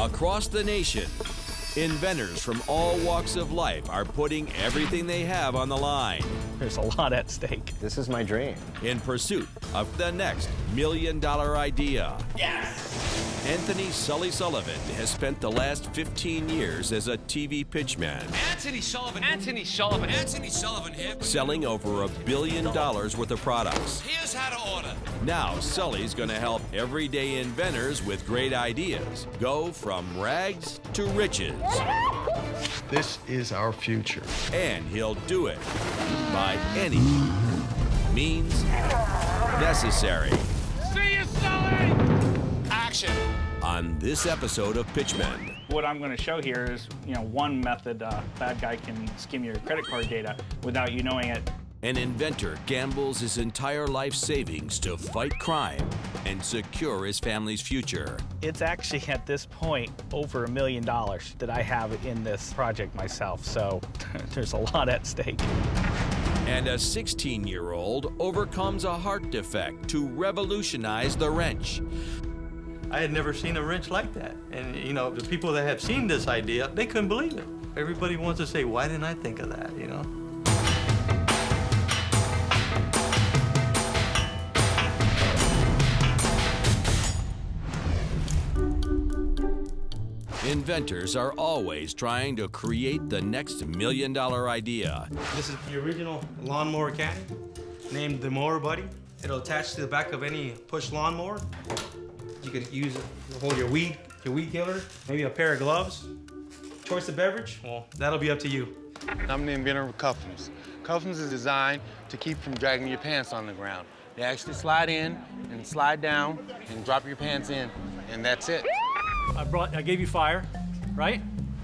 Across the nation, inventors from all walks of life are putting everything they have on the line There's a lot at stake. This is my dream. in pursuit of the next million-dollar idea. Anthony Sully Sullivan has spent the last 15 years as a TV pitchman, Anthony Sullivan here. selling over $1 billion worth of products. Here's how to order. Now, Sully's going to help everyday inventors with great ideas go from rags to riches. This is our future. And he'll do it by any means necessary. See you, Sully! Action. On this episode of Pitchmen, What I'm going to show here is, one method bad guy can skim your credit card data without you knowing it. an inventor gambles his entire life savings to fight crime and secure his family's future. It's actually at this point over $1 million that I have in this project myself, so there's a lot at stake. And a 16-year-old overcomes a heart defect to revolutionize the wrench. I had never seen a wrench like that. And, the people that have seen this idea, they couldn't believe it. Everybody wants to say, why didn't I think of that, Inventors are always trying to create the next $1 million idea. This is the original lawnmower caddy, named the Mower Buddy. It'll attach to the back of any push lawnmower. You could use it to hold your weed killer, maybe a pair of gloves. Choice of beverage, well, that'll be up to you. I'm the inventor of Cuffums. Cuffums is designed to keep from dragging your pants on the ground. They actually slide in and slide down and drop your pants in, and that's it. I gave you fire, right?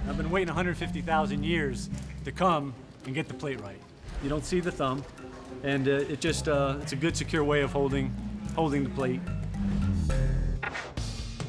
I've been waiting 150,000 years to come and get the plate right. You don't see the thumb, and it's a good, secure way of holding the plate.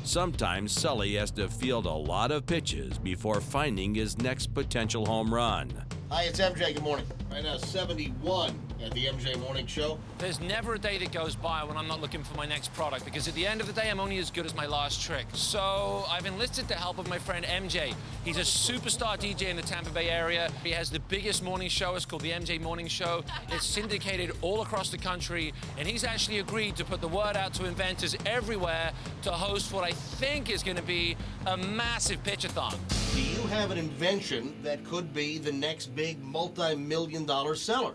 Sometimes Sully has to field a lot of pitches before finding his next potential home run. Hi, it's MJ. Good morning. Right now, 71 at the MJ Morning Show. There's never a day that goes by when I'm not looking for my next product, because at the end of the day, I'm only as good as my last trick. So I've enlisted the help of my friend MJ. He's a superstar DJ in the Tampa Bay area. He has the biggest morning show. It's called the MJ Morning Show. It's syndicated all across the country, and he's actually agreed to put the word out to inventors everywhere to host what I think is going to be a massive pitch-a-thon. Do you have an invention that could be the next big multi-million-dollar seller?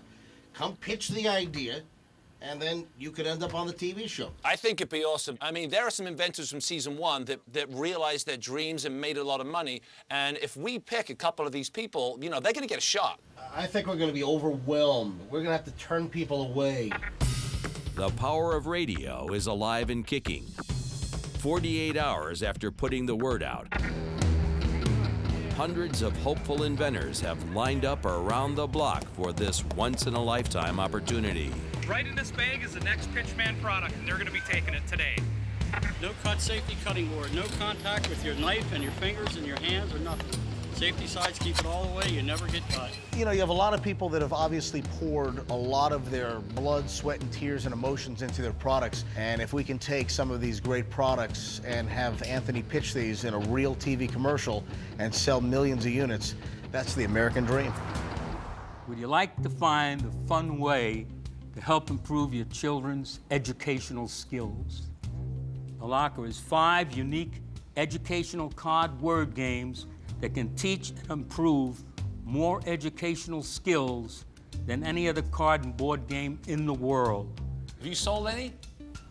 Come pitch the idea, and then you could end up on the TV show. I think it'd be awesome. I mean, there are some inventors from season 1 that realized their dreams and made a lot of money. And if we pick a couple of these people, they're going to get a shot. I think we're going to be overwhelmed. We're going to have to turn people away. The power of radio is alive and kicking. 48 hours after putting the word out, hundreds of hopeful inventors have lined up around the block for this once-in-a-lifetime opportunity. Right in this bag is the next Pitchman product, and they're going to be taking it today. No cut safety cutting board, no contact with your knife and your fingers and your hands or nothing. Safety sides keep it all the way, you never get cut. You have a lot of people that have obviously poured a lot of their blood, sweat, and tears and emotions into their products. And if we can take some of these great products and have Anthony pitch these in a real TV commercial and sell millions of units, that's the American dream. Would you like to find a fun way to help improve your children's educational skills? The Locker is 5 unique educational card word games that can teach and improve more educational skills than any other card and board game in the world. Have you sold any?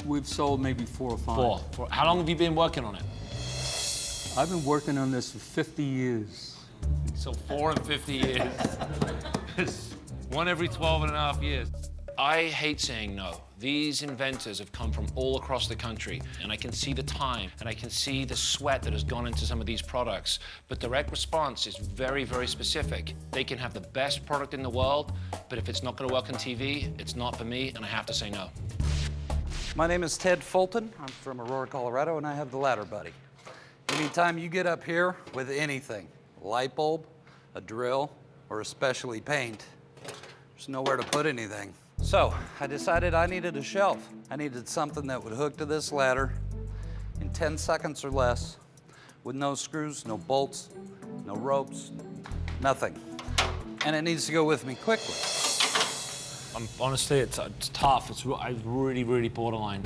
We've sold maybe 4 or 5. 4. How long have you been working on it? I've been working on this for 50 years. So 4 and 50 years. It's 1 every 12 and a half years. I hate saying no. These inventors have come from all across the country, and I can see the time, and I can see the sweat that has gone into some of these products. But direct response is very, very specific. They can have the best product in the world, but if it's not going to work on TV, it's not for me, and I have to say no. My name is Ted Fulton. I'm from Aurora, Colorado, and I have the Ladder Buddy. Anytime you get up here with anything, a light bulb, a drill, or especially paint, there's nowhere to put anything. So I decided I needed a shelf. I needed something that would hook to this ladder in 10 seconds or less with no screws, no bolts, no ropes, nothing. And it needs to go with me quickly. Honestly, it's tough. It's really, really borderline.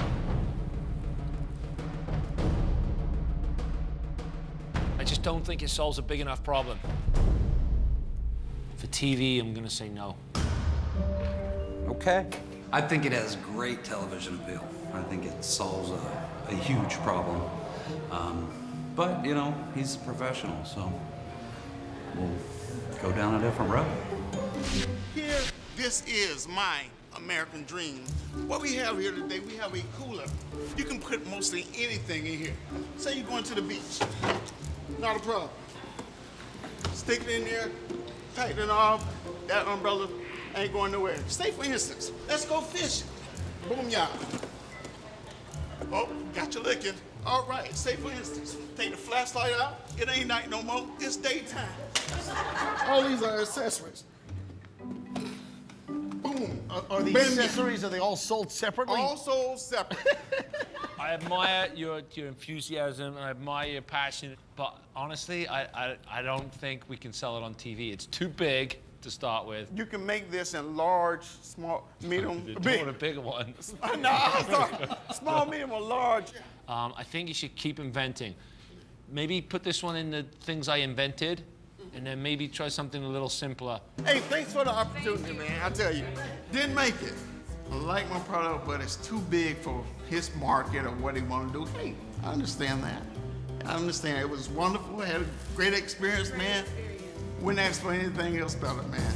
I just don't think it solves a big enough problem. For TV, I'm gonna say no. Okay. I think it has great television appeal. I think it solves a huge problem. But, you know, he's a professional, so we'll go down a different road. Here, this is my American dream. What we have here today, we have a cooler. You can put mostly anything in here. Say you're going to the beach. Not a problem. Stick it in there, tighten it off. That umbrella ain't going nowhere. Say, for instance, let's go fishing. Boom, yeah. Oh, got you licking. All right, say, for instance, take the flashlight out. It ain't night no more. It's daytime. All these are accessories. Boom. Are these accessories, are they all sold separately? All sold separate. I admire your enthusiasm, and I admire your passion, but honestly, I don't think we can sell it on TV. It's too big to start with. You can make this in large, small, medium, big. A bigger one. No, I'm sorry. Small, medium, or large. I think you should keep inventing. Maybe put this one in the things I invented, and then maybe try something a little simpler. Hey, thanks for the opportunity, man. I tell you, didn't make it. I like my product, but it's too big for his market or what he want to do. Hey, I understand that. I understand. It was wonderful. I had a great experience, man. Wouldn't ask for anything else better, man.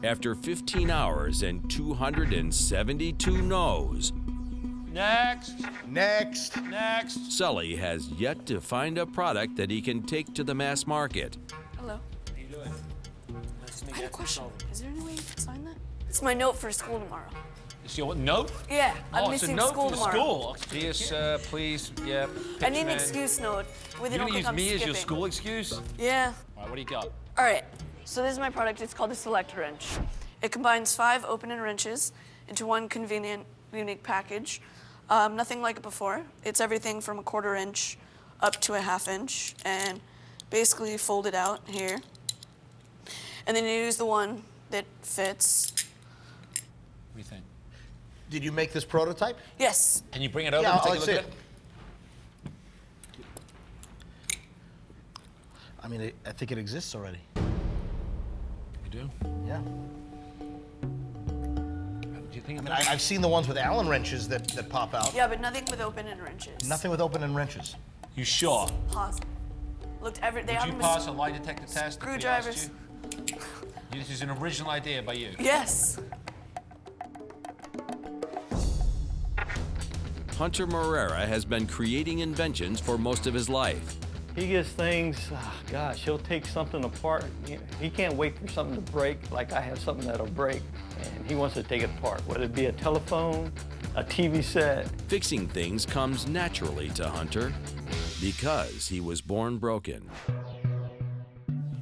After 15 hours and 272 no's, Next. Sully has yet to find a product that he can take to the mass market. Hello. How you doing? Nice to meet I have you. a question. Is there any way you can sign that? It's my note for school tomorrow. It's your note? Yeah, I'm it's a missing note school for tomorrow. school. Dear sir, please, yeah. I need an Pitchmen. excuse note. With You it, gonna use I'm me as skipping. your school excuse? Yeah. All right, what do you got? All right. So this is my product. It's called the Select Wrench. It combines 5 open-end wrenches into one convenient, unique package. Nothing like it before. It's everything from a 1/4 inch up to a 1/2 inch, and basically fold it out here. And then you use the one that fits. What do you think? Did you make this prototype? Yes. Can you bring it over Yeah, and take I'll a look see at it? I mean, I think it exists already. You do? Yeah. Do you think I mean, I've seen the ones with Allen wrenches that pop out. Yeah, but nothing with open-end wrenches. Nothing with open-end wrenches. You sure? Pause. Looked every. They Would have you them pass a lie detector test? if we asked Screwdrivers. you? This is an original idea by you. Yes. Hunter Morera has been creating inventions for most of his life. He gets things, gosh, he'll take something apart. He can't wait for something to break, like I have something that'll break, and he wants to take it apart, whether it be a telephone, a TV set. Fixing things comes naturally to Hunter because he was born broken.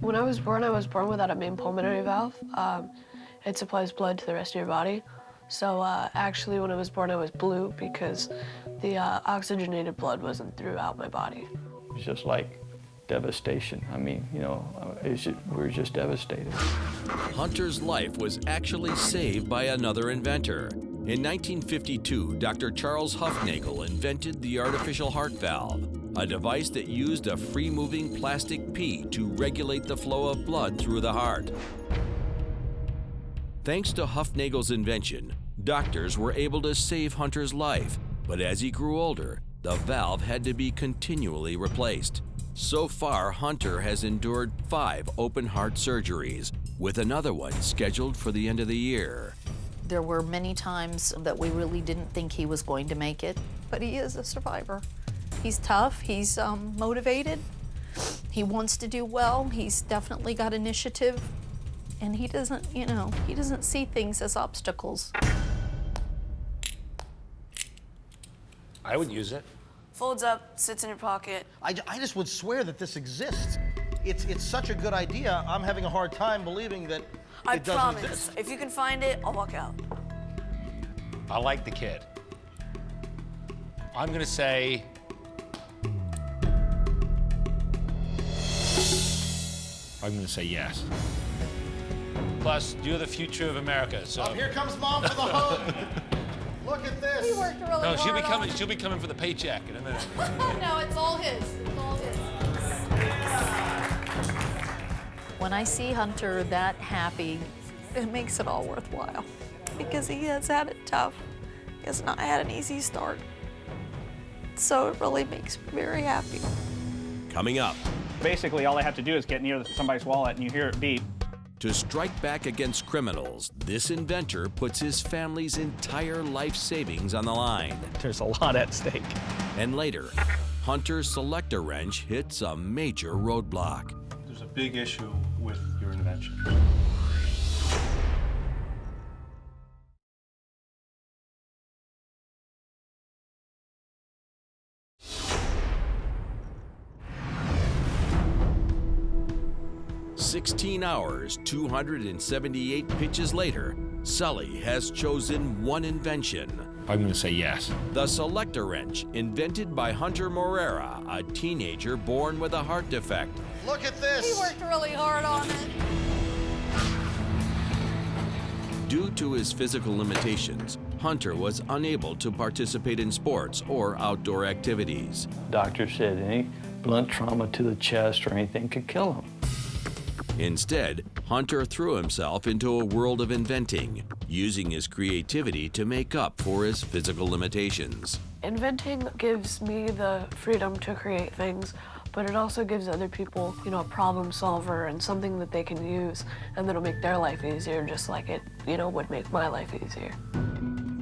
When I was born without a main pulmonary valve. It supplies blood to the rest of your body. So actually, when I was born, I was blue because the oxygenated blood wasn't throughout my body. It's just like devastation. I mean, you know, we're just devastated. Hunter's life was actually saved by another inventor. In 1952, Dr. Charles Hufnagel invented the artificial heart valve, a device that used a free-moving plastic pea to regulate the flow of blood through the heart. Thanks to Hufnagel's invention, doctors were able to save Hunter's life, but as he grew older, the valve had to be continually replaced. So far, Hunter has endured 5 open heart surgeries, with another one scheduled for the end of the year. There were many times that we really didn't think he was going to make it, but he is a survivor. He's tough, he's motivated, he wants to do well, he's definitely got initiative, and he doesn't, you know, he doesn't see things as obstacles. I would use it. Folds up, sits in your pocket. I just would swear that this exists. It's such a good idea, I'm having a hard time believing that it doesn't promise. exist. If you can find it, I'll walk out. I like the kid. I'm gonna say I'm going to say yes. Plus, you're the future of America, so... Oh, here comes Mom for the hug. Look at this. He worked really No, hard on it. she'll be coming for the paycheck in a minute. No, it's all his. It's all his. When I see Hunter that happy, it makes it all worthwhile. Because he has had it tough. He has not had an easy start. So it really makes me very happy. Coming up. Basically, all I have to do is get near somebody's wallet and you hear it beep. To strike back against criminals, this inventor puts his family's entire life savings on the line. There's a lot at stake. And later, Hunter's selector wrench hits a major roadblock. There's a big issue with your invention. "16 hours, 278 pitches later, Sully has chosen one invention. I'm going to say yes. The selector wrench, invented by Hunter Morera, a teenager born with a heart defect. Look at this. He worked really hard on it. Due to his physical limitations, Hunter was unable to participate in sports or outdoor activities. Doctor said any blunt trauma to the chest or anything could kill him. Instead, Hunter threw himself into a world of inventing, using his creativity to make up for his physical limitations. Inventing gives me the freedom to create things, but it also gives other people, a problem solver and something that they can use and that'll make their life easier, just like it, would make my life easier.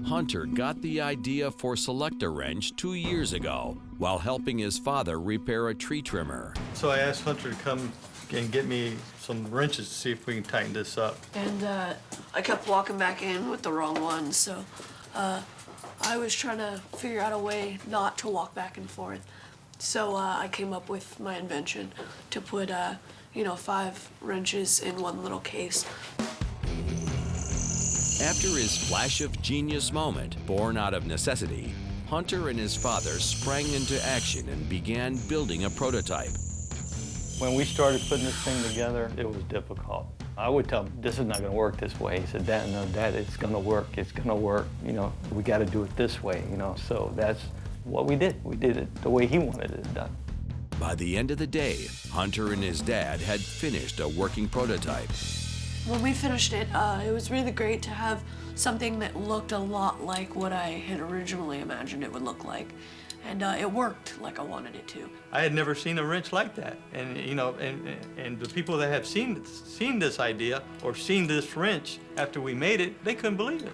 Hunter got the idea for Selector Wrench 2 years ago while helping his father repair a tree trimmer. So I asked Hunter to come and get me some wrenches to see if we can tighten this up. And I kept walking back in with the wrong one, so I was trying to figure out a way not to walk back and forth. So I came up with my invention to put, 5 wrenches in one little case. After his flash of genius moment, born out of necessity, Hunter and his father sprang into action and began building a prototype. When we started putting this thing together, it was difficult. I would tell him, this is not going to work this way. He said, Dad, no, Dad, it's going to work. It's going to work. We got to do it this way, So that's what we did. We did it the way he wanted it done. By the end of the day, Hunter and his dad had finished a working prototype. When we finished it, it was really great to have something that looked a lot like what I had originally imagined it would look like. And it worked like I wanted it to. I had never seen a wrench like that. And, and the people that have seen this idea or seen this wrench after we made it, they couldn't believe it.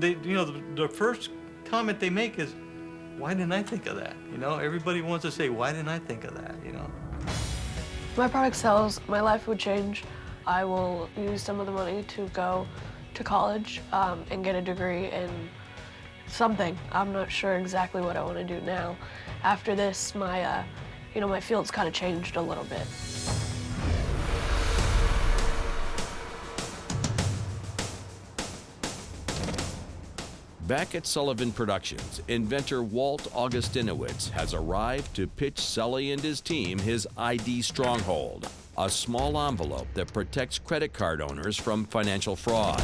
They, the first comment they make is, why didn't I think of that? Everybody wants to say, why didn't I think of that, If my product sells, my life would change. I will use some of the money to go to college and get a degree in something. I'm not sure exactly what I want to do now. After this, my, my field's kind of changed a little bit. Back at Sullivan Productions, inventor Walt Augustinowitz has arrived to pitch Sully and his team his ID Stronghold, a small envelope that protects credit card owners from financial fraud.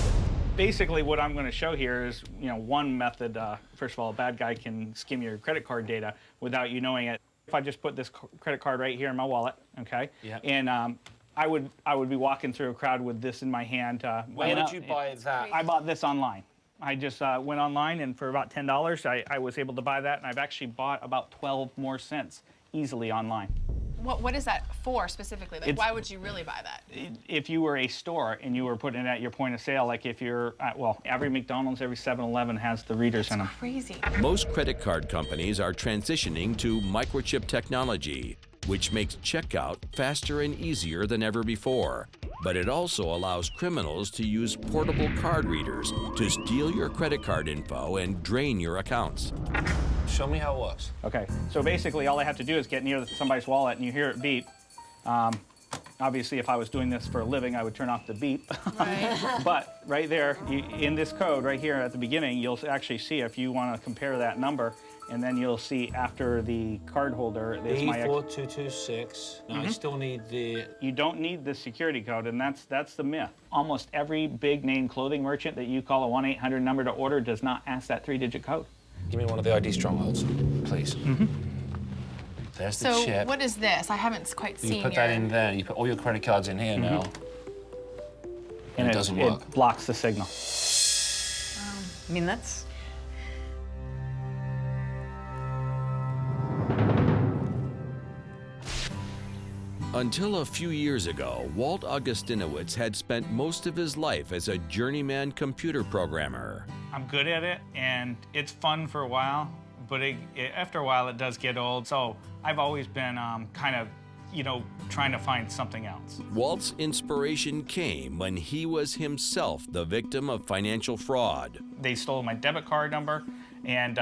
Basically, what I'm going to show here is, one method. First of all, a bad guy can skim your credit card data without you knowing it. If I just put this credit card right here in my wallet, okay, and I would be walking through a crowd with this in my hand. Where did you buy that? I bought this online. I just went online, and for about $10, I was able to buy that, and I've actually bought about 12 more cents easily online. What is that for specifically? Like, why would you really buy that? If you were a store and you were putting it at your point of sale, like if you're, every McDonald's, every 7-Eleven has the readers in them. Crazy. Most credit card companies are transitioning to microchip technology, which makes checkout faster and easier than ever before. But it also allows criminals to use portable card readers to steal your credit card info and drain your accounts. Show me how it works. Okay, so basically all I have to do is get near somebody's wallet and you hear it beep. Obviously, if I was doing this for a living, I would turn off the beep. Right. But right there, in this code right here at the beginning, you'll actually see if you want to compare that number, And then you'll see after the card holder, there's my B4226. Now I still need the... You don't need the security code, and that's the myth. Almost every big name clothing merchant that you call a 1-800 number to order does not ask that 3-digit code. Give me one of the ID strongholds, please. There's the So chip. what is this? I haven't quite seen You put that in there. You put all your credit cards in here now. And it doesn't work. It blocks the signal. I mean, that's... Until a few years ago, Walt Augustinowitz had spent most of his life as a journeyman computer programmer. I'm good at it, and it's fun for a while, but after a while it does get old. So I've always been kind of, trying to find something else. Walt's inspiration came when he was himself the victim of financial fraud. They stole my debit card number, and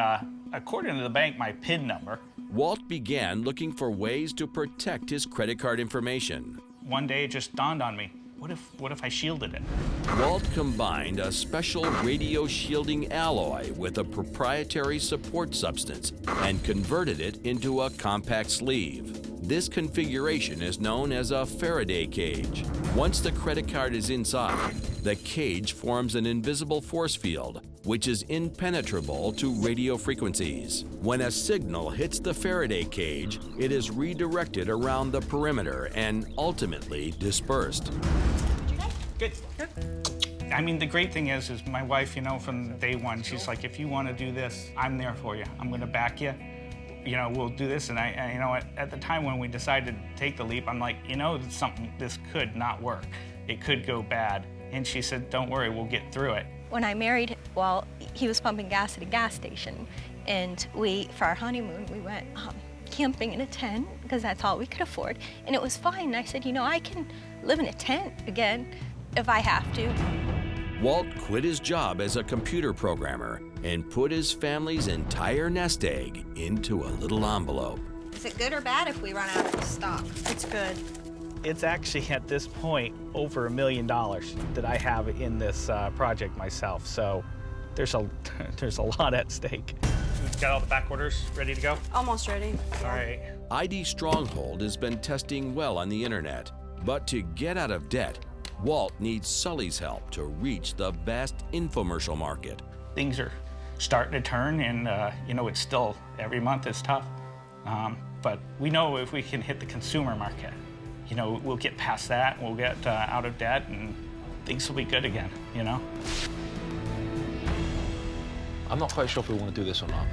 according to the bank, my PIN number. Walt began looking for ways to protect his credit card information. One day it just dawned on me, what if I shielded it? Walt combined a special radio shielding alloy with a proprietary support substance and converted it into a compact sleeve. This configuration is known as a Faraday cage. Once the credit card is inside, the cage forms an invisible force field, which is impenetrable to radio frequencies. When a signal hits the Faraday cage, it is redirected around the perimeter and ultimately dispersed. Good. I mean, the great thing is my wife, from day one, she's like, if you want to do this, I'm there for you. I'm going to back you. We'll do this. And at the time when we decided to take the leap, I'm like, this could not work. It could go bad. And she said, don't worry, we'll get through it. When I married, he was pumping gas at a gas station. And for our honeymoon, we went camping in a tent because that's all we could afford. And it was fine. And I said, I can live in a tent again if I have to. Walt quit his job as a computer programmer and put his family's entire nest egg into a little envelope. Is it good or bad if we run out of stock? It's good. It's actually, at this point, over $1 million that I have in this project myself. So there's a lot at stake. Got all the back orders ready to go? Almost ready. All right. ID Stronghold has been testing well on the internet, but to get out of debt, Walt needs Sully's help to reach the vast infomercial market. Things are starting to turn, and it's still, every month is tough. But we know if we can hit the consumer market, we'll get past that, we'll get out of debt, and things will be good again, I'm not quite sure if we want to do this or not.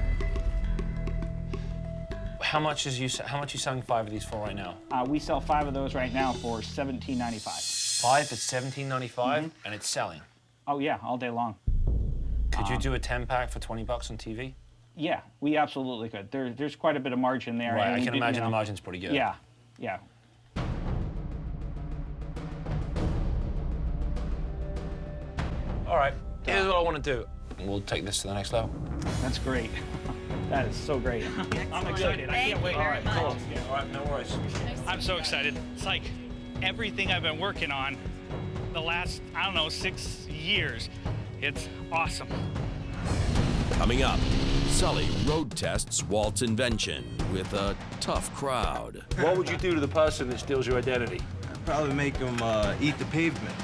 How much are you selling 5 of these for right now? We sell 5 of those right now for $17.95. 5 for $17.95, and it's selling? Oh yeah, all day long. Could you do a 10-pack for 20 bucks on TV? Yeah, we absolutely could. There's quite a bit of margin there. Right, I can imagine the margin's pretty good. Yeah, yeah. All right, here's what I want to do. We'll take this to the next level. That's great. That is so great. I'm excited. I can't wait. All right, cool. Yeah, all right, no worries. I'm so excited. It's like everything I've been working on the last, 6 years. It's awesome. Coming up, Sully road tests Walt's invention with a tough crowd. What would you do to the person that steals your identity? I'd probably make them eat the pavement.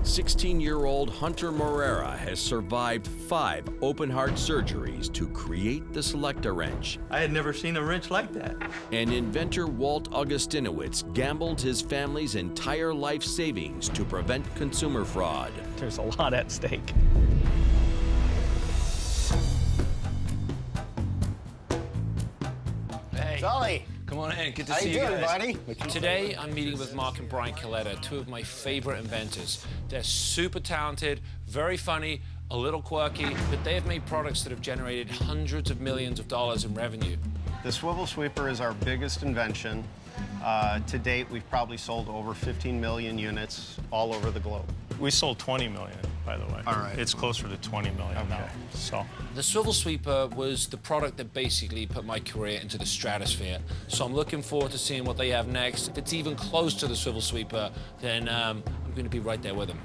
"16-year-old Hunter Morera has survived 5 open-heart surgeries to create the Selecta wrench. I had never seen a wrench like that. And inventor Walt Augustinowitz gambled his family's entire life savings to prevent consumer fraud. There's a lot at stake. Hey. Sully. Come on in, good to How see you you doing, guys. buddy? Today, I'm meeting with Mark and Brian Coletta, 2 of my favorite inventors. They're super talented, very funny, a little quirky, but they have made products that have generated hundreds of millions of dollars in revenue. The swivel sweeper is our biggest invention. To date, we've probably sold over 15 million units all over the globe. We sold 20 million. by the way. All right. It's closer to 20 million now. So The swivel sweeper was the product that basically put my career into the stratosphere. So I'm looking forward to seeing what they have next. If it's even close to the swivel sweeper, then I'm going to be right there with them.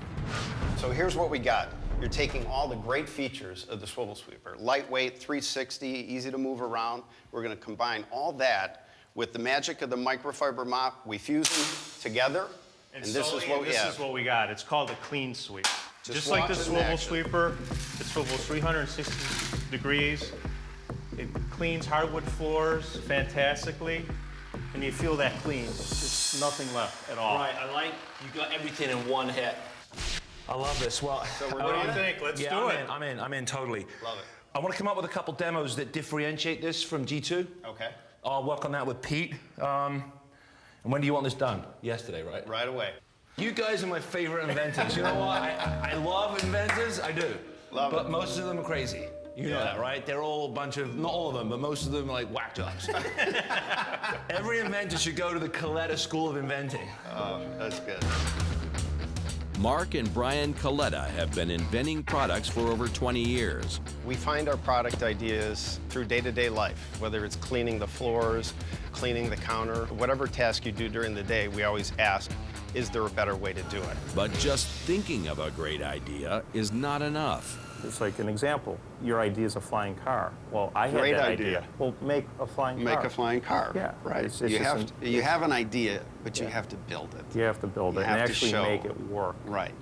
So here's what we got. You're taking all the great features of the swivel sweeper. Lightweight, 360, easy to move around. We're going to combine all that with the magic of the microfiber mop. We fuse them together, and this is what we have. This is what we got. It's called a clean sweep. Just like watch the it in swivel action. sweeper, it swivels 360 degrees. It cleans hardwood floors fantastically, and you feel that clean. Just nothing left at all. Right, I like you got everything in one hit. I love this. Well, So we're What do doing you it? think? Let's yeah, do it. I'm in totally. Love it. I want to come up with a couple demos that differentiate this from G2. Okay. I'll work on that with Pete. And when do you want this done? Yesterday, right? Right away. You guys are my favorite inventors. You know what? I love inventors. I do. Love but it. most of them are crazy. You know Yeah. that, right? They're all a bunch of, not all of them, but most of them are like whack jobs. Every inventor should go to the Coletta School of Inventing. That's good. Mark and Brian Coletta have been inventing products for over 20 years. We find our product ideas through day-to-day life, whether it's cleaning the floors, cleaning the counter, whatever task you do during the day, we always ask, is there a better way to do it? But just thinking of a great idea is not enough. It's like an example. Your idea is a flying car. Well, I had Great that idea. Well, make a flying car. Make a flying car. Yeah. Right. It's you just have an idea, but you have to build it. You have to build You it and have to actually show. make it work. Right.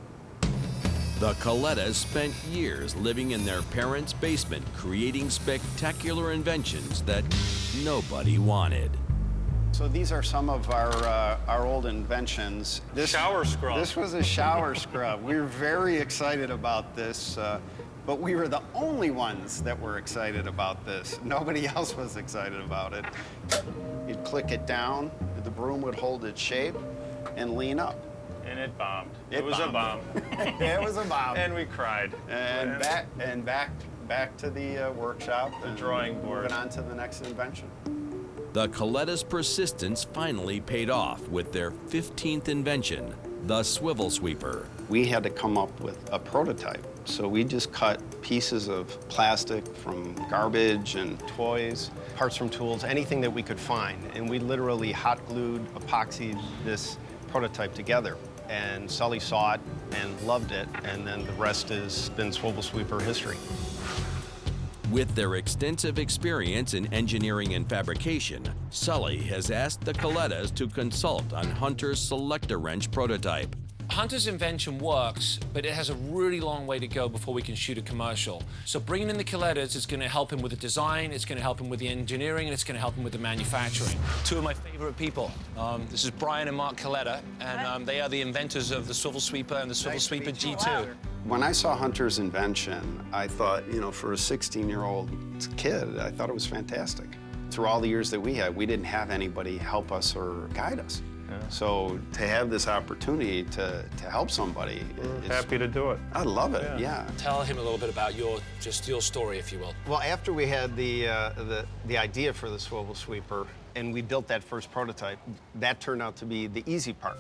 The Colettas spent years living in their parents' basement creating spectacular inventions that nobody wanted. So these are some of our old inventions. This Shower scrub. This was a shower scrub. We were very excited about this, but we were the only ones that were excited about this. Nobody else was excited about it. You'd click it down, the broom would hold its shape and lean up. And it bombed. It was a bomb. It was a bomb. And we cried. And back to the workshop. The drawing board. Moving on to the next invention. The Coletta's persistence finally paid off with their 15th invention, the swivel sweeper. We had to come up with a prototype. So we just cut pieces of plastic from garbage and toys, parts from tools, anything that we could find. And we literally hot glued, epoxied this prototype together. And Sully saw it and loved it, and then the rest has been swivel sweeper history. With their extensive experience in engineering and fabrication, Sully has asked the Colettas to consult on Hunter's Select-A-Wrench prototype. Hunter's invention works, but it has a really long way to go before we can shoot a commercial. So bringing in the Colettas is going to help him with the design, it's going to help him with the engineering, and it's going to help him with the manufacturing. Two of my favorite people. This is Brian and Mark Coletta, and they are the inventors of the swivel sweeper and the swivel sweeper G2. When I saw Hunter's invention, I thought, you know, for a 16-year-old kid, I thought it was fantastic. Through all the years that we had, we didn't have anybody help us or guide us. So to have this opportunity to help somebody, Happy to do it. I love it. Yeah. Tell him a little bit about your story, if you will. Well, after we had the idea for the swivel sweeper and we built that first prototype, that turned out to be the easy part,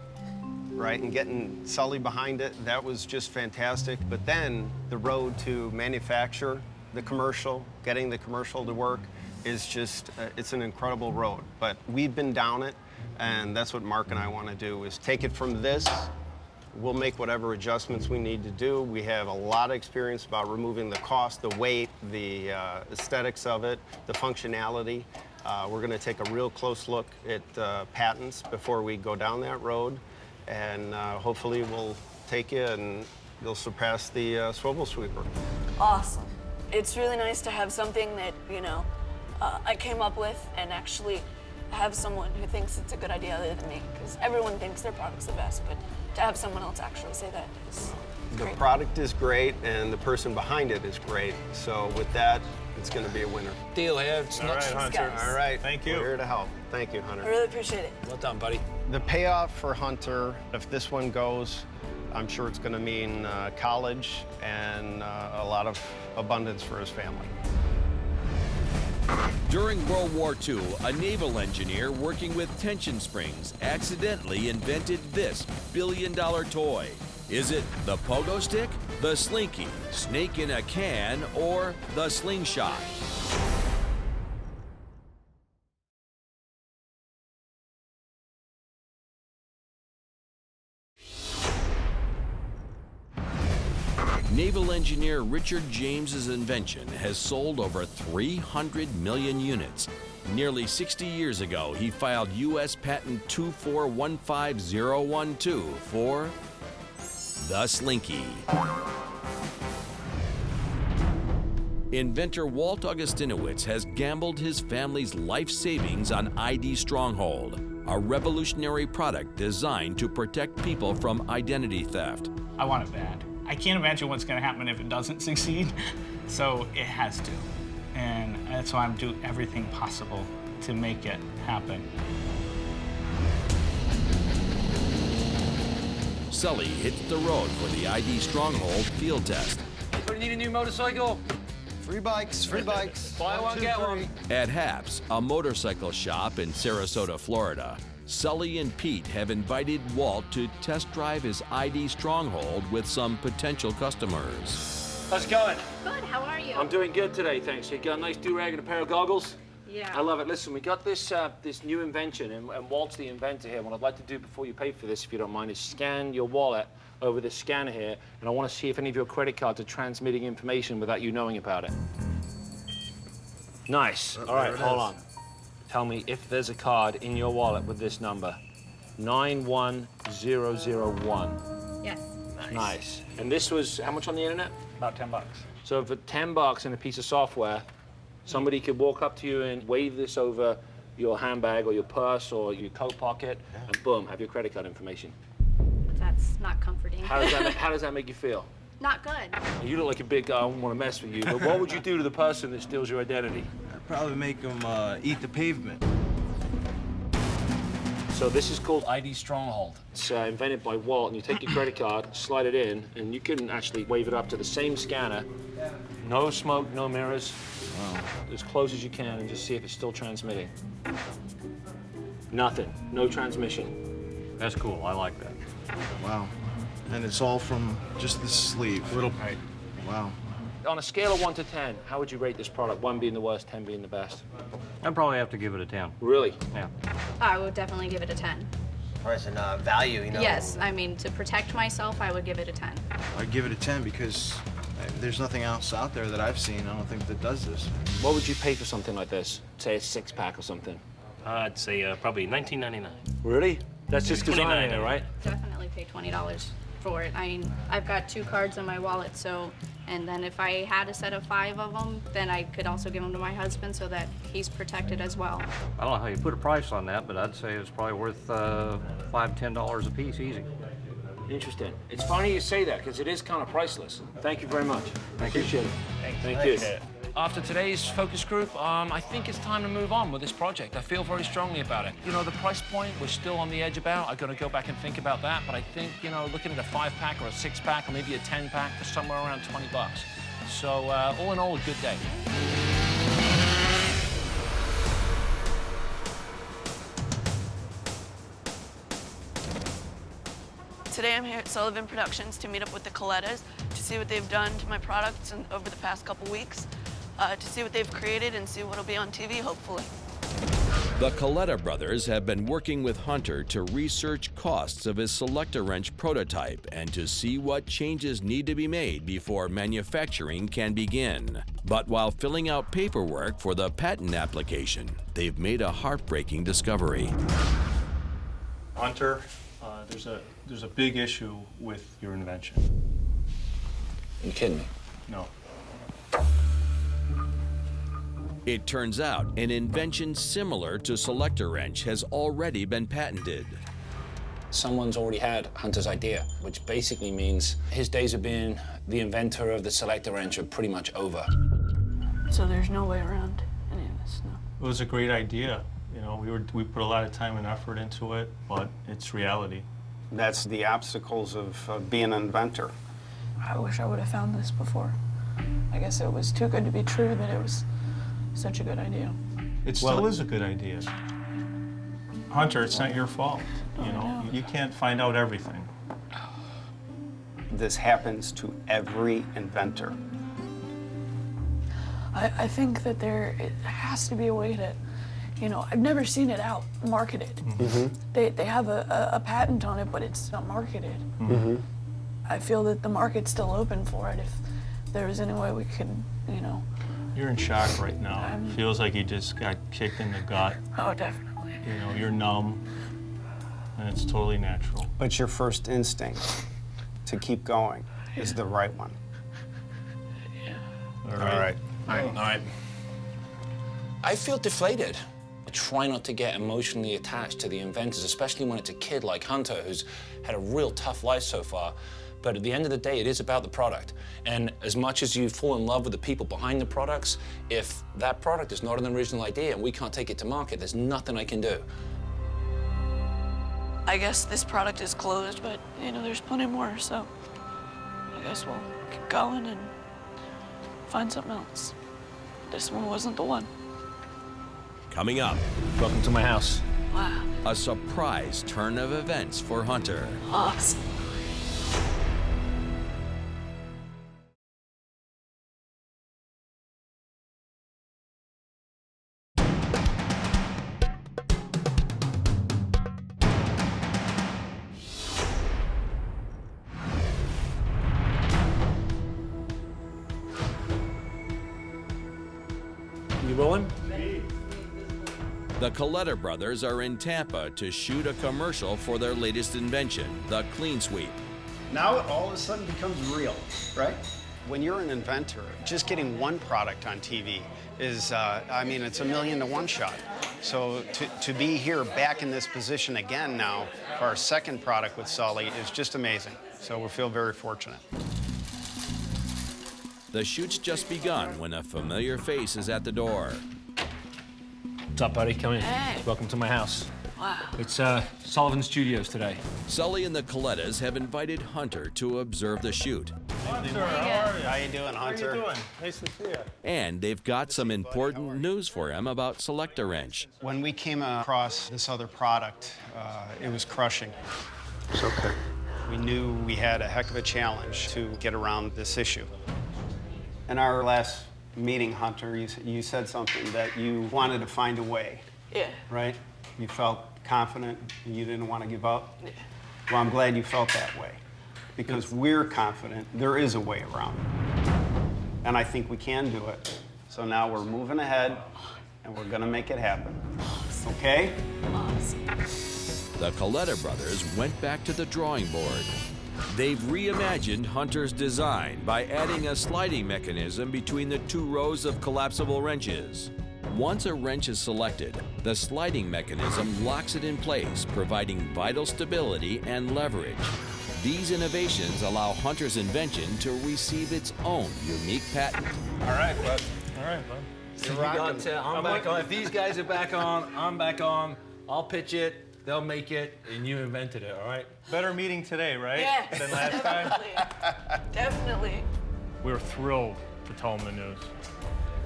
right? And getting Sully behind it, that was just fantastic. But then the road to manufacture the commercial, getting the commercial to work, is just, it's an incredible road. But we've been down it. And that's what Mark and I want to do, is take it from this. We'll make whatever adjustments we need to do. We have a lot of experience about removing the cost, the weight, the aesthetics of it, the functionality. We're going to take a real close look at patents before we go down that road. And hopefully we'll take you and you'll surpass the swivel sweeper. Awesome. It's really nice to have something that, you know, I came up with and actually have someone who thinks it's a good idea other than me, because everyone thinks their product's the best, but to have someone else actually say that is great. The product is great and the person behind it is great. So with that, it's going to be a winner. Deal here. It's All not right, Hunter. guys. All right. Thank you. We're here to help. Thank you, Hunter. I really appreciate it. Well done, buddy. The payoff for Hunter, if this one goes, I'm sure it's going to mean college and a lot of abundance for his family. During World War II, a naval engineer working with tension springs accidentally invented this billion-dollar toy. Is it the pogo stick, the slinky, snake in a can, or the slingshot? Naval engineer Richard James's invention has sold over 300 million units. Nearly 60 years ago, he filed U.S. Patent 2415012 for the Slinky. Inventor Walt Augustinowitz has gambled his family's life savings on ID Stronghold, a revolutionary product designed to protect people from identity theft. I want it bad. I can't imagine what's going to happen if it doesn't succeed, so it has to. And that's why I'm doing everything possible to make it happen. Sully hits the road for the ID Stronghold field test. Anybody need a new motorcycle? Free bikes, free bikes. Buy one, get one. At Haps, a motorcycle shop in Sarasota, Florida, Sully and Pete have invited Walt to test drive his ID Stronghold with some potential customers. How's it going? Good, how are you? I'm doing good today, thanks. You got a nice do-rag and a pair of goggles? Yeah. I love it. Listen, we got this this new invention, and Walt's the inventor here. What I'd like to do before you pay for this, if you don't mind, is scan your wallet over this scanner here, and I want to see if any of your credit cards are transmitting information without you knowing about it. Nice. All right, hold on. Tell me if there's a card in your wallet with this number, 91001. Yes. Nice. And this was how much on the internet? About 10 bucks. So for 10 bucks and a piece of software, somebody could walk up to you and wave this over your handbag or your purse or your coat pocket, and boom, have your credit card information. That's not comforting. How does that make you feel? Not good. You look like a big guy. I wouldn't want to mess with you, but what would you do to the person that steals your identity? I'd probably make them eat the pavement. So this is called ID Stronghold. It's invented by Walt, and you take your credit card, slide it in, and you can actually wave it up to the same scanner. No smoke, no mirrors. Wow. As close as you can, and just see if it's still transmitting. Nothing. No transmission. That's cool. I like that. Wow. And it's all from just the sleeve. Right. Wow. On a scale of 1 to 10, how would you rate this product? 1 being the worst, 10 being the best. I'd probably have to give it a 10. Really? Yeah. I would definitely give it a 10. Price and value, you know. Yes, I mean, to protect myself, I would give it a 10. I'd give it a 10 because there's nothing else out there that I've seen, I don't think, that does this. What would you pay for something like this? Say a 6-pack or something? I'd say probably $19.99. Really? That's just because I'm in it, right? Definitely pay $20 for it. I mean, I've got 2 cards in my wallet, so, and then if I had a set of 5 of them, then I could also give them to my husband so that he's protected as well. I don't know how you put a price on that, but I'd say it's probably worth $5, $10 a piece, easy. Interesting. It's funny you say that, because it is kind of priceless. Thank you very much. I appreciate it. Thank you. After today's focus group, I think it's time to move on with this project. I feel very strongly about it. You know, the price point we're still on the edge about. I've got to go back and think about that, but I think, you know, looking at a 5-pack or a 6-pack or maybe a 10-pack for somewhere around 20 bucks. So all in all, a good day. Today I'm here at Sullivan Productions to meet up with the Colettas to see what they've done to my products over the past couple weeks, to see what they've created and see what'll be on TV, hopefully. The Coletta brothers have been working with Hunter to research costs of his Select-A-Wrench prototype and to see what changes need to be made before manufacturing can begin. But while filling out paperwork for the patent application, they've made a heartbreaking discovery. Hunter, there's a big issue with your invention. You kidding me? No. It turns out an invention similar to Select-A-Wrench has already been patented. Someone's already had Hunter's idea, which basically means his days of being the inventor of the Select-A-Wrench are pretty much over. So there's no way around any of this, no? It was a great idea. You know, we put a lot of time and effort into it, but it's reality. That's the obstacles of being an inventor. I wish I would have found this before. I guess it was too good to be true that it was such a good idea. It still is a good idea. Hunter, it's not your fault. You know, you can't find out everything. this happens to every inventor. I think that it has to be a way to, I've never seen it out marketed. Mm-hmm. They have a patent on it, but it's not marketed. Mm-hmm. I feel that the market's still open for it if there was any way we could, You're in shock right now. It feels like you just got kicked in the gut. Oh, definitely. You're numb, and it's totally natural. But your first instinct to keep going is the right one. All right. All right. I feel deflated. I try not to get emotionally attached to the inventors, especially when it's a kid like Hunter who's had a real tough life so far. But at the end of the day, it is about the product. And as much as you fall in love with the people behind the products, if that product is not an original idea and we can't take it to market, there's nothing I can do. I guess this product is closed, but there's plenty more, so I guess we'll keep going and find something else. This one wasn't the one. Coming up. Welcome to my house. Wow. A surprise turn of events for Hunter. Awesome. You rolling? The Coletta brothers are in Tampa to shoot a commercial for their latest invention, the Clean Sweep. Now it all of a sudden becomes real, right? When you're an inventor, just getting one product on TV is, it's $1 million to 1 shot. So to be here back in this position again now for our second product with Sully is just amazing. So we feel very fortunate. The shoot's just begun when a familiar face is at the door. What's up, buddy? Come in. Hey. Welcome to my house. Wow. It's Sullivan Studios today. Sully and the Colettas have invited Hunter to observe the shoot. Hunter, how are you? How you doing, Hunter? How you doing? Nice to see you. And they've got some important news for him about Select-A-Wrench. When we came across this other product, it was crushing. It's okay. We knew we had a heck of a challenge to get around this issue. In our last meeting, Hunter, you said something that you wanted to find a way. Yeah. Right? You felt confident and you didn't want to give up? Yeah. Well, I'm glad you felt that way because we're confident there is a way around it. And I think we can do it. So now we're moving ahead and we're going to make it happen. Okay? Awesome. The Coletta brothers went back to the drawing board. They've reimagined Hunter's design by adding a sliding mechanism between the 2 rows of collapsible wrenches. Once a wrench is selected, the sliding mechanism locks it in place, providing vital stability and leverage. These innovations allow Hunter's invention to receive its own unique patent. All right, bud. All right, bud. So I'm back on. If these guys are back on, I'm back on. I'll pitch it. They'll make it, and you invented it, all right? Better meeting today, right? Yes, Than last time? Definitely. We were thrilled to tell them the news.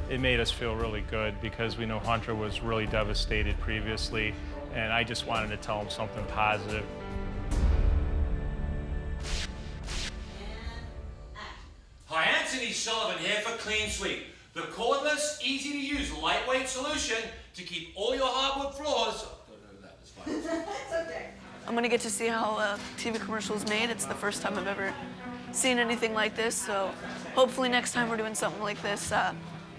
It made us feel really good because we know Hunter was really devastated previously, and I just wanted to tell him something positive. Hi, Anthony Sullivan here for Clean Sweep, the cordless, easy-to-use, lightweight solution to keep all your hardwood floors. It's okay. I'm gonna get to see how a TV commercial is made. It's the first time I've ever seen anything like this, so hopefully next time we're doing something like this,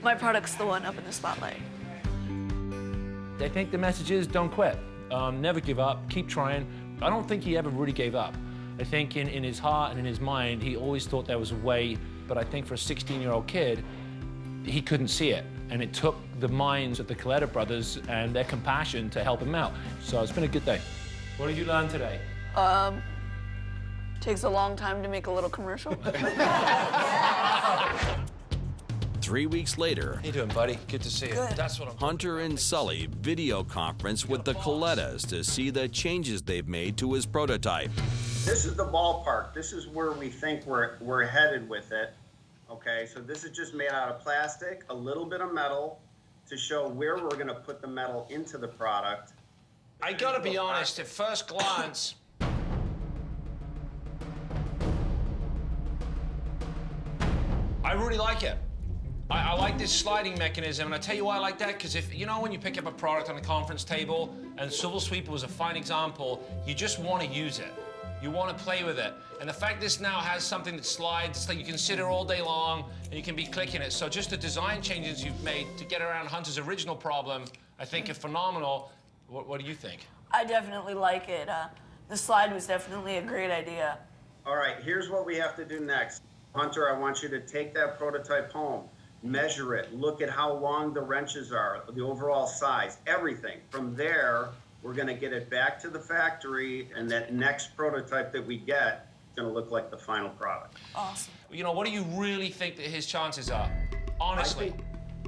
my product's the one up in the spotlight. I think the message is don't quit. Never give up, keep trying. I don't think he ever really gave up. I think in his heart and in his mind, he always thought there was a way, but I think for a 16-year-old kid, he couldn't see it. And it took the minds of the Coletta brothers and their compassion to help him out. So it's been a good day. What did you learn today? Takes a long time to make a little commercial. 3 weeks later, How you doing, buddy? Good to see you. Good. That's what I'm Hunter and Sully video conference with the Colettas to see the changes they've made to his prototype. This is the ballpark. This is where we think we're headed with it. Okay, so this is just made out of plastic, a little bit of metal to show where we're going to put the metal into the product. I gotta be honest, at first glance, I really like it. I like this sliding mechanism, and I tell you why I like that, because if, you know, when you pick up a product on a conference table, and Swivel Sweeper was a fine example, you just want to use it. You want to play with it. And the fact this now has something that slides, it's like you can sit here all day long, and you can be clicking it. So just the design changes you've made to get around Hunter's original problem, I think are phenomenal. What do you think? I definitely like it. The slide was definitely a great idea. All right, here's what we have to do next. Hunter, I want you to take that prototype home, measure it, look at how long the wrenches are, the overall size, everything. From there, we're gonna get it back to the factory, and that next prototype that we get is gonna look like the final product. Awesome. You know, what do you really think that his chances are? Honestly.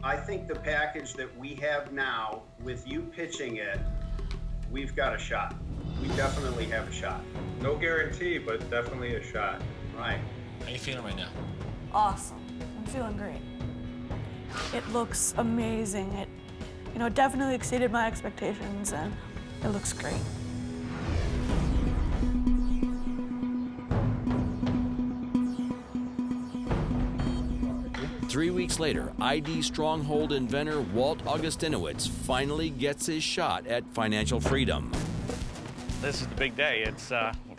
I think the package that we have now, with you pitching it, we've got a shot. We definitely have a shot. No guarantee, but definitely a shot. Right. How are you feeling right now? Awesome. I'm feeling great. It looks amazing. It, you know, definitely exceeded my expectations, and it looks great. Three weeks later, ID Stronghold inventor Walt Augustinowitz finally gets his shot at financial freedom. This is the big day. It's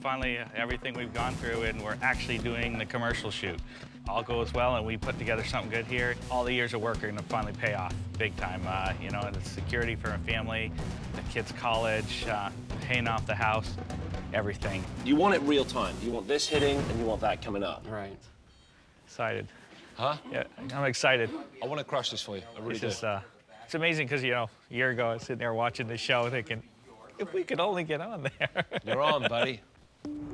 finally everything we've gone through, and we're actually doing the commercial shoot. All goes well, and we put together something good here. All the years of work are going to finally pay off big time. You know, the security for a family, the kids' college, paying off the house, everything. You want it real time. You want this hitting, and you want that coming up. Right. Excited. Huh? Yeah, I'm excited. I want to crush this for you. I really do. It's amazing because, you know, a year ago I was sitting there watching the show thinking, if we could only get on there. You're on, buddy.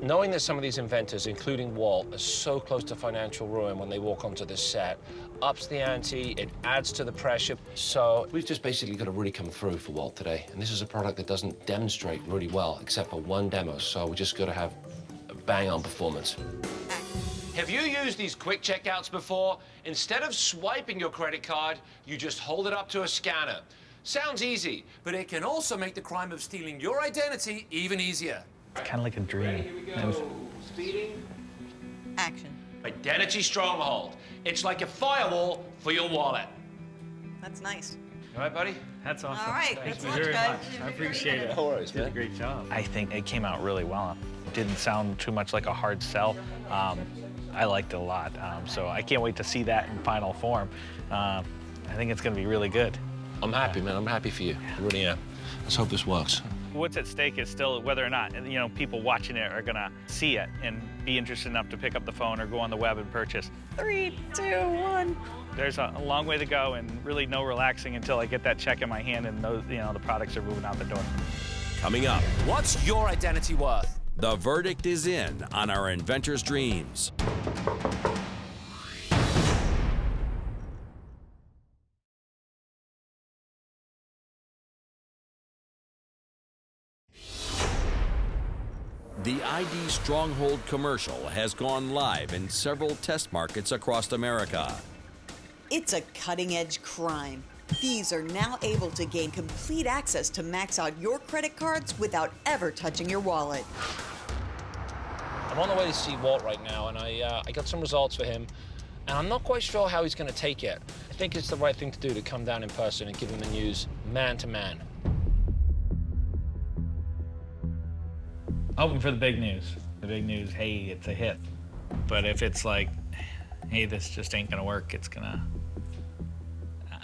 Knowing that some of these inventors, including Walt, are so close to financial ruin when they walk onto this set, ups the ante, it adds to the pressure. So we've just basically got to really come through for Walt today. And this is a product that doesn't demonstrate really well, except for one demo. So we just got to have a bang-on performance. Have you used these quick checkouts before? Instead of swiping your credit card, you just hold it up to a scanner. Sounds easy, but it can also make the crime of stealing your identity even easier. It's kind of like a dream. Speeding. Action. Identity Stronghold. It's like a firewall for your wallet. That's nice. All right, buddy? That's awesome. All right. Thank Thanks you much, very guys. much. I appreciate it. No worries, You did a man. great job. I think it came out really well. It didn't sound too much like a hard sell. I liked it a lot. So I can't wait to see that in final form. I think it's going to be really good. I'm happy, man. I'm happy for you. I really am. Let's hope this works. What's at stake is still whether or not, you know, people watching it are going to see it and be interested enough to pick up the phone or go on the web and purchase. 3, 2, 1. There's a long way to go, and really no relaxing until I get that check in my hand and those, you know, the products are moving out the door. Coming up, What's your identity worth? the verdict is in on our inventor's dreams. The ID Stronghold commercial has gone live in several test markets across America. It's a cutting-edge crime. Thieves are now able to gain complete access to max out your credit cards without ever touching your wallet. I'm on the way to see Walt right now, and I got some results for him, and I'm not quite sure how he's going to take it. I think it's the right thing to do to come down in person and give him the news man to man. Hoping for the big news. The big news, hey, it's a hit. But if it's like, hey, this just ain't gonna work, it's gonna,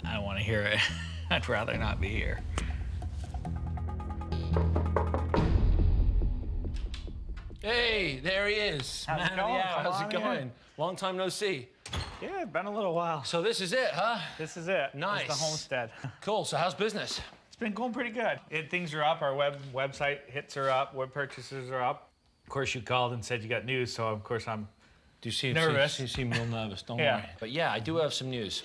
I don't wanna hear it. I'd rather not be here. Hey, there he is. How's it Man of the going? hour. Come How's on it going? in. Long time no see. Yeah, been a little while. So this is it, huh? This is it. Nice. This is the homestead. Cool. So how's business? It's been going pretty good. Things are up. Our website hits are up. Web purchases are up. Of course, you called and said you got news, so of course I'm nervous. You seem real nervous, don't Yeah. worry. But yeah, I do have some news.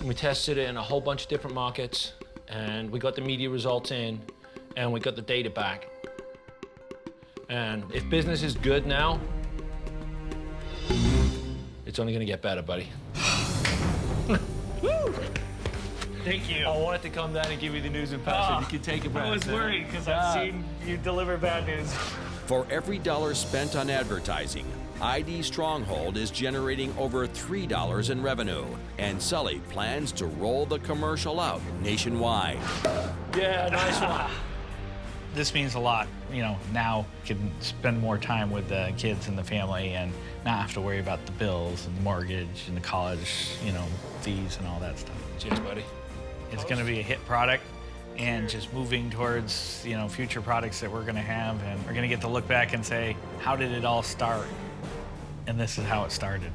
We tested it in a whole bunch of different markets, and we got the media results in, and we got the data back. And if business is good now, it's only gonna get better, buddy. Woo! Thank you. I wanted to come down and give you the news in person. You can take a breath. I was worried because I've seen you deliver bad news. For every dollar spent on advertising, ID Stronghold is generating over $3 in revenue, and Sully plans to roll the commercial out nationwide. Yeah, nice one. This means a lot. You know, now can spend more time with the kids and the family and not have to worry about the bills and the mortgage and the college, you know, fees and all that stuff. Cheers, buddy. It's going to be a hit product, and just moving towards, you know, future products that we're going to have, and we're going to get to look back and say, how did it all start? And this is how it started.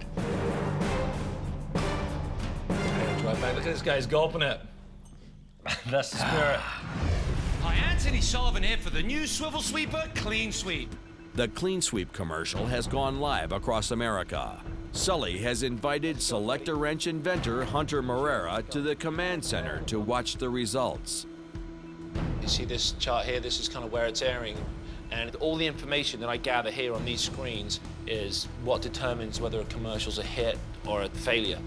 Right back. Look at this guy's gulping it. That's the spirit. Hi, Anthony Sullivan here for the new swivel sweeper, Clean Sweep. The Clean Sweep commercial has gone live across America. Sully has invited selector wrench inventor Hunter Morera to the command center to watch the results. You see this chart here? This is kind of where it's airing. And all the information that I gather here on these screens is what determines whether a commercial's a hit or a failure.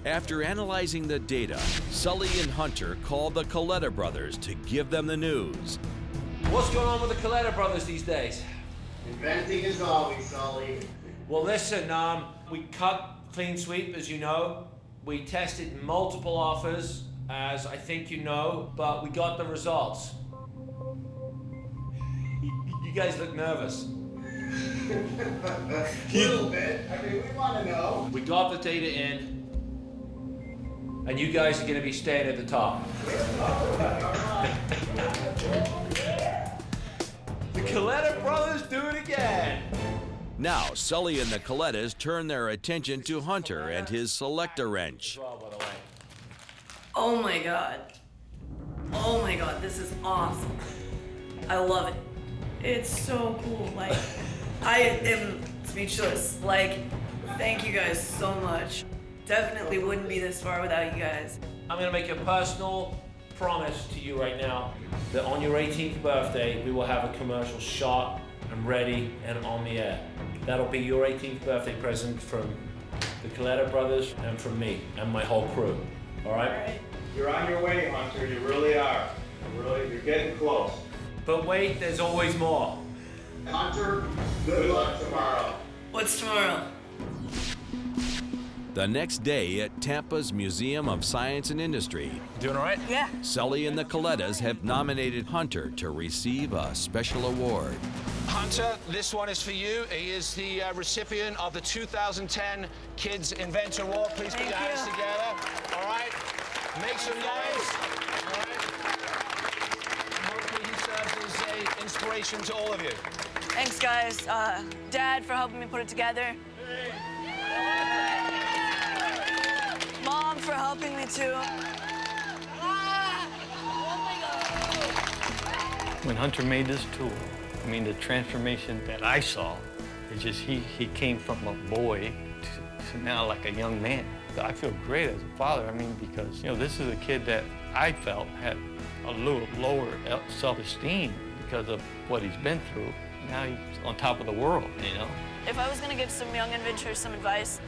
After analyzing the data, Sully and Hunter called the Coletta brothers to give them the news. What's going on with the Coletta brothers these days? Inventing is always, Sully. Well, listen, we cut Clean Sweep, as you know. We tested multiple offers, as I think you know, but we got the results. You guys look nervous. A little bit. I mean, we want to know. We got the data in, and you guys are going to be staying at the top. The Coletta brothers do it again. Now, Sully and the Colettas turn their attention to Hunter and his selector wrench. Oh my god. Oh my god, this is awesome. I love it. It's so cool. Like, I am speechless. Like, thank you guys so much. Definitely wouldn't be this far without you guys. I'm going to make a personal promise to you right now that on your 18th birthday, we will have a commercial shot and ready and on the air. That'll be your 18th birthday present from the Coletta brothers and from me and my whole crew. All right? You're on your way, Hunter. You really are. You're getting close. But wait, there's always more. Hunter, good luck tomorrow. What's tomorrow? The next day at Tampa's Museum of Science and Industry, Doing all right? Yeah. Sully and the Colettas have nominated Hunter to receive a special award. Hunter, this one is for you. He is the recipient of the 2010 Kids Inventor Award. Please put your hands together. All right? Make some noise. All right? Hopefully he serves as an inspiration to all of you. Thanks, guys. Dad, for helping me put it together. Mom, for helping me too. When Hunter made this tool, I mean, the transformation that I saw, it's just he came from a boy to now like a young man. I feel great as a father, I mean, because, you know, this is a kid that I felt had a little lower self-esteem because of what he's been through. Now he's on top of the world, you know? If I was gonna give some young inventors some advice,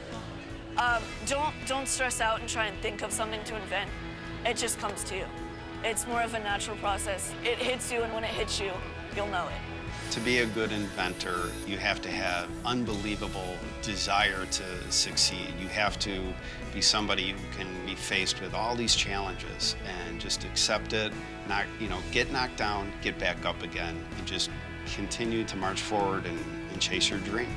don't stress out and try and think of something to invent. It just comes to you. It's more of a natural process. It hits you, and when it hits you, you'll know it. To be a good inventor, you have to have unbelievable desire to succeed. You have to be somebody who can be faced with all these challenges and just accept it, not, get knocked down, get back up again, and just continue to march forward and chase your dream.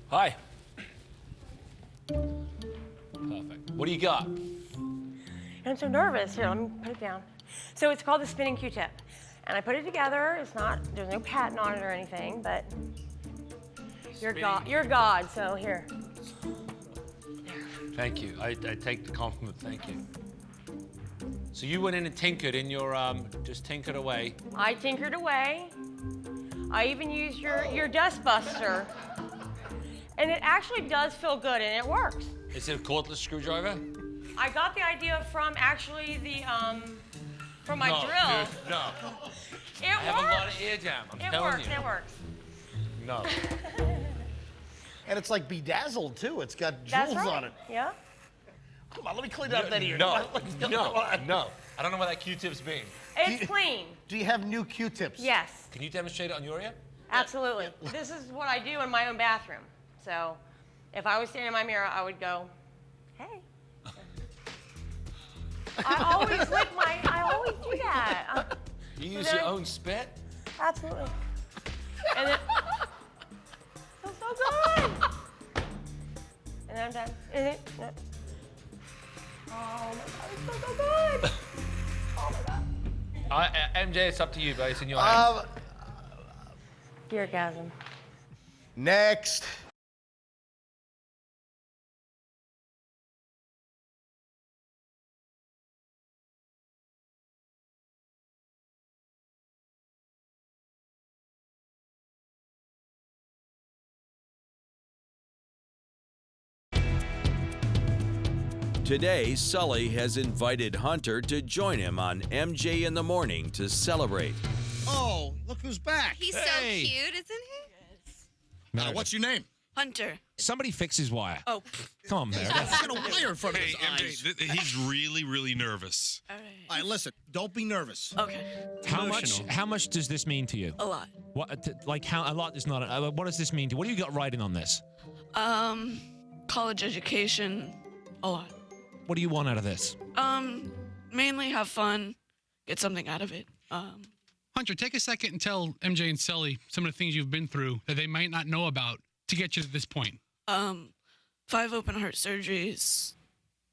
Hi. Perfect. What do you got? I'm so nervous. Here, let me put it down. So it's called the spinning Q-tip. And I put it together. It's not, there's no patent on it or anything, but you're God, so here. Thank you. I take the compliment. Thank you. So you went in and tinkered in your, just tinkered away. I tinkered away. I even used your dust buster. And it actually does feel good, and it works. Is it a cordless screwdriver? I got the idea from actually the, from my drill. Dude, no. It I have works. a lot of ear jam. I'm telling you. It works. No. And it's like bedazzled too. It's got That's jewels right. on it. Yeah. Come on, let me clean up that ear. No, Come on. no. I don't know where that Q-tip's mean. It's clean. Do you have new Q-tips? Yes. Can you demonstrate it on your ear? Absolutely. This is what I do in my own bathroom. So if I was standing in my mirror, I would go, hey. I always do that. You use your own spit? Absolutely. And then, feels so good. And then I'm done. Oh my God, it feels so good. Oh my God. MJ, it's up to you, but it's in your hands. Orgasm. Next. Today, Sully has invited Hunter to join him on MJ in the Morning to celebrate. Oh, look who's back. He's so cute, isn't he? What's your name? Hunter. Somebody fix his wire. Oh. Come on, Meredith. He's got a wire in front of his Hey, eyes. MJ, he's really, really nervous. All right. All right, listen. Don't be nervous. Okay. How much does this mean to you? A lot. What? Like how? A lot is not. What does this mean to you? What do you got writing on this? College education. A lot. What do you want out of this? Mainly have fun, get something out of it. Hunter, take a second and tell MJ and Sully some of the things you've been through that they might not know about to get you to this point. 5 open heart surgeries,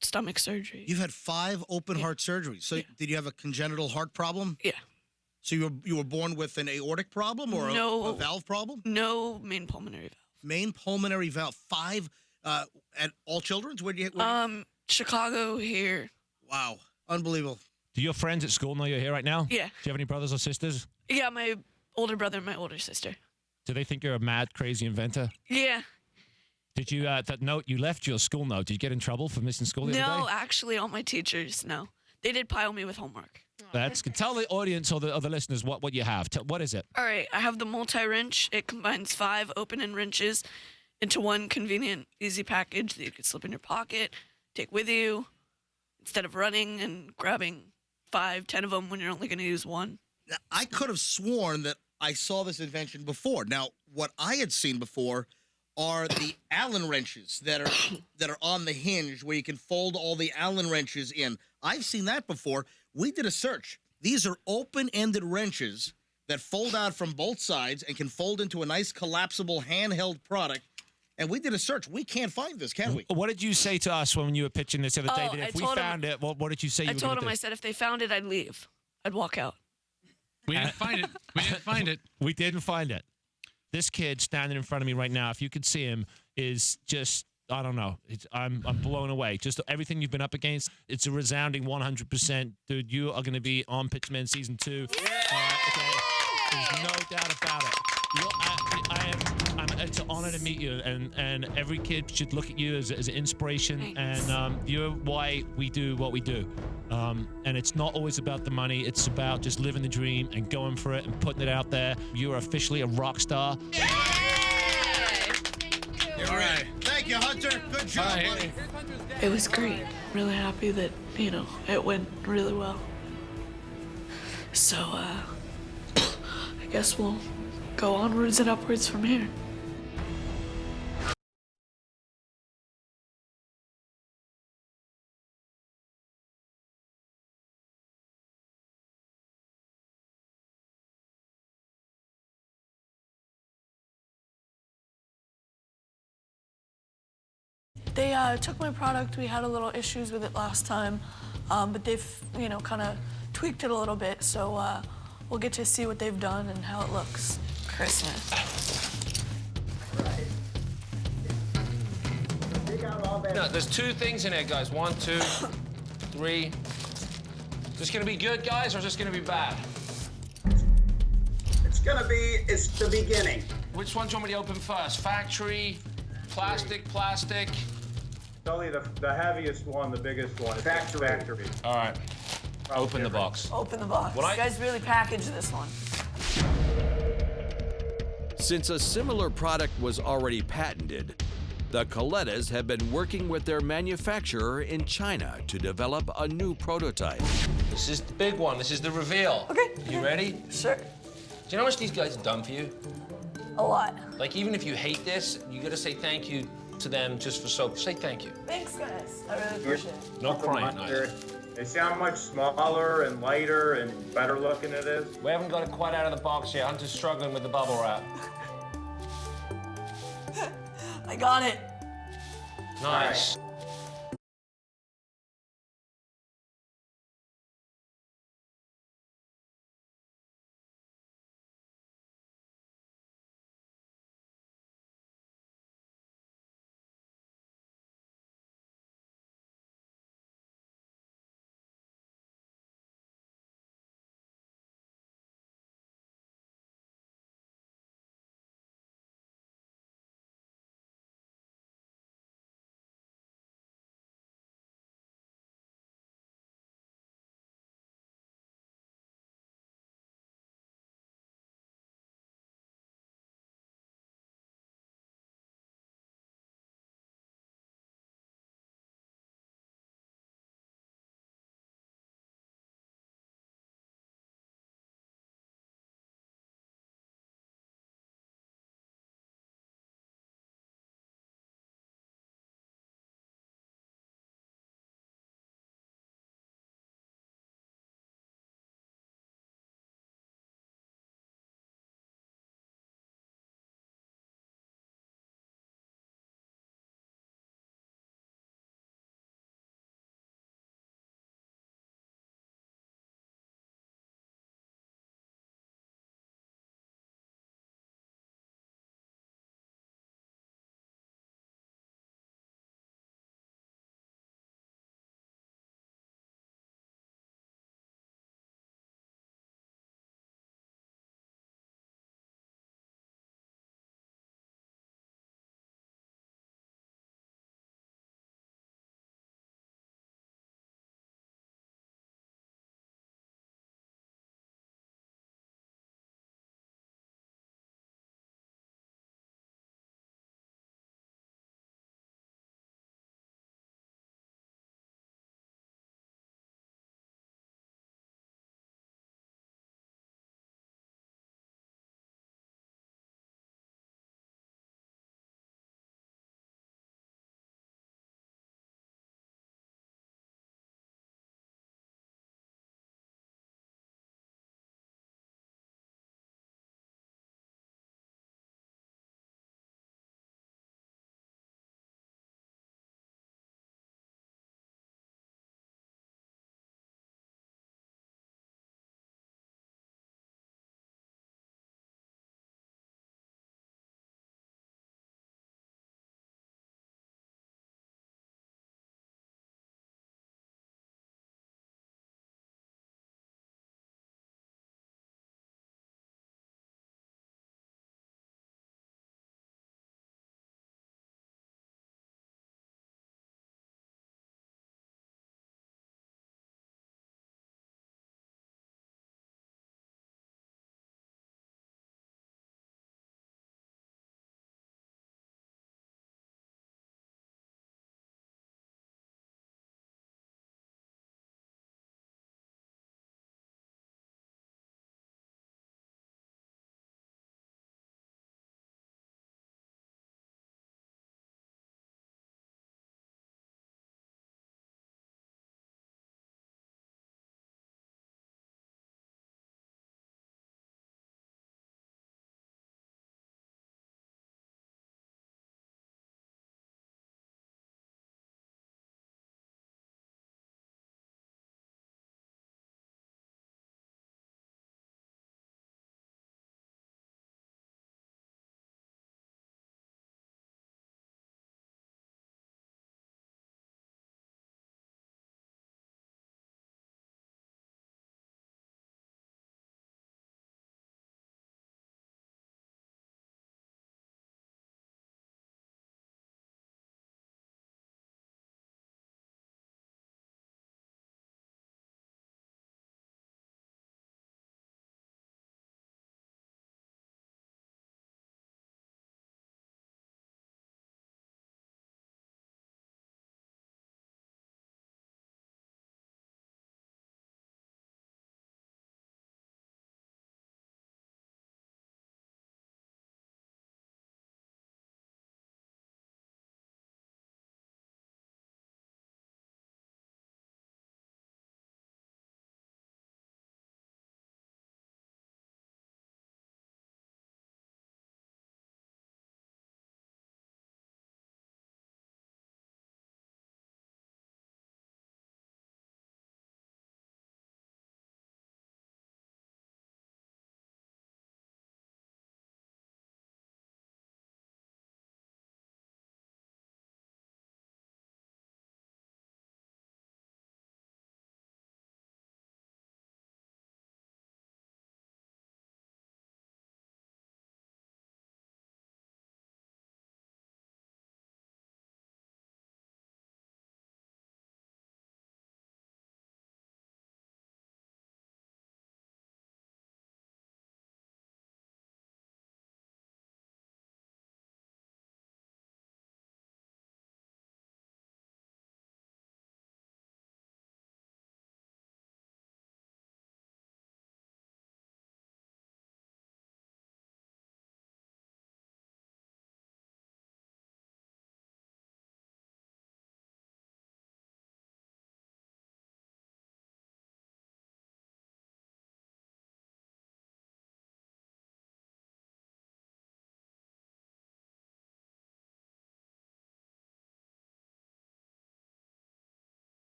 stomach surgery. You've had 5 open heart surgeries. So did you have a congenital heart problem? Yeah. So you were born with an aortic problem or a valve problem? No main pulmonary valve. Main pulmonary valve. 5 at all children's? Where do you? Chicago here. Wow, unbelievable. Do your friends at school know you're here right now? Yeah. Do you have any brothers or sisters? Yeah, my older brother and my older sister. Do they think you're a mad, crazy inventor? Yeah. Did you, that note, you left your school note. Did you get in trouble for missing school the other day? No, actually, all my teachers, no. They did pile me with homework. That's good. Tell the audience or the listeners what you have. What is it? All right, I have the multi-wrench. It combines 5 open-end wrenches into one convenient, easy package that you can slip in your pocket, take with you, instead of running and grabbing 5, 10 of them when you're only going to use one. Now, I could have sworn that I saw this invention before. Now, what I had seen before are the Allen wrenches that are on the hinge where you can fold all the Allen wrenches in. I've seen that before. We did a search. These are open-ended wrenches that fold out from both sides and can fold into a nice collapsible handheld product. And we did a search. We can't find this, can we? What did you say to us when you were pitching this the other day? That if we found it, what did you say you were told gonna them, do? I said if they found it, I'd leave. I'd walk out. We didn't find it. We didn't find it. We didn't find it. This kid standing in front of me right now, if you could see him, is just, I don't know. I'm blown away. Just everything you've been up against, it's a resounding 100%. Dude, you are going to be on Pitchmen Season 2. Okay? There's no doubt about it. It's an honor to meet you, and every kid should look at you as an inspiration. Thanks. And you're why we do what we do. And it's not always about the money. It's about just living the dream and going for it and putting it out there. You are officially a rock star. All right. Thank you, Hunter. Good job, buddy. It was great. Really happy that, it went really well. So, I guess we'll go onwards and upwards from here. They took my product. We had a little issues with it last time, but they've, kind of tweaked it a little bit. So we'll get to see what they've done and how it looks. Christmas. No, there's 2 things in there, guys. 1, 2, 3. Is this gonna be good, guys, or is this gonna be bad? It's the beginning. Which one do you want me to open first? Factory, plastic. Tell you the heaviest one, the biggest one. Is factory. All right. Open the box. Open the box. When You guys really packaged this one. Since a similar product was already patented, the Colettas have been working with their manufacturer in China to develop a new prototype. This is the big one. This is the reveal. Okay. You ready? Sure. Do you know how much these guys have done for you? A lot. Like, even if you hate this, you gotta say thank you to them just for soap. Say thank you. Thanks, guys. I really appreciate it. No crying, Hunter. They see how much smaller and lighter and better looking it is. We haven't got it quite out of the box yet. Hunter's struggling with the bubble wrap. I got it. Nice.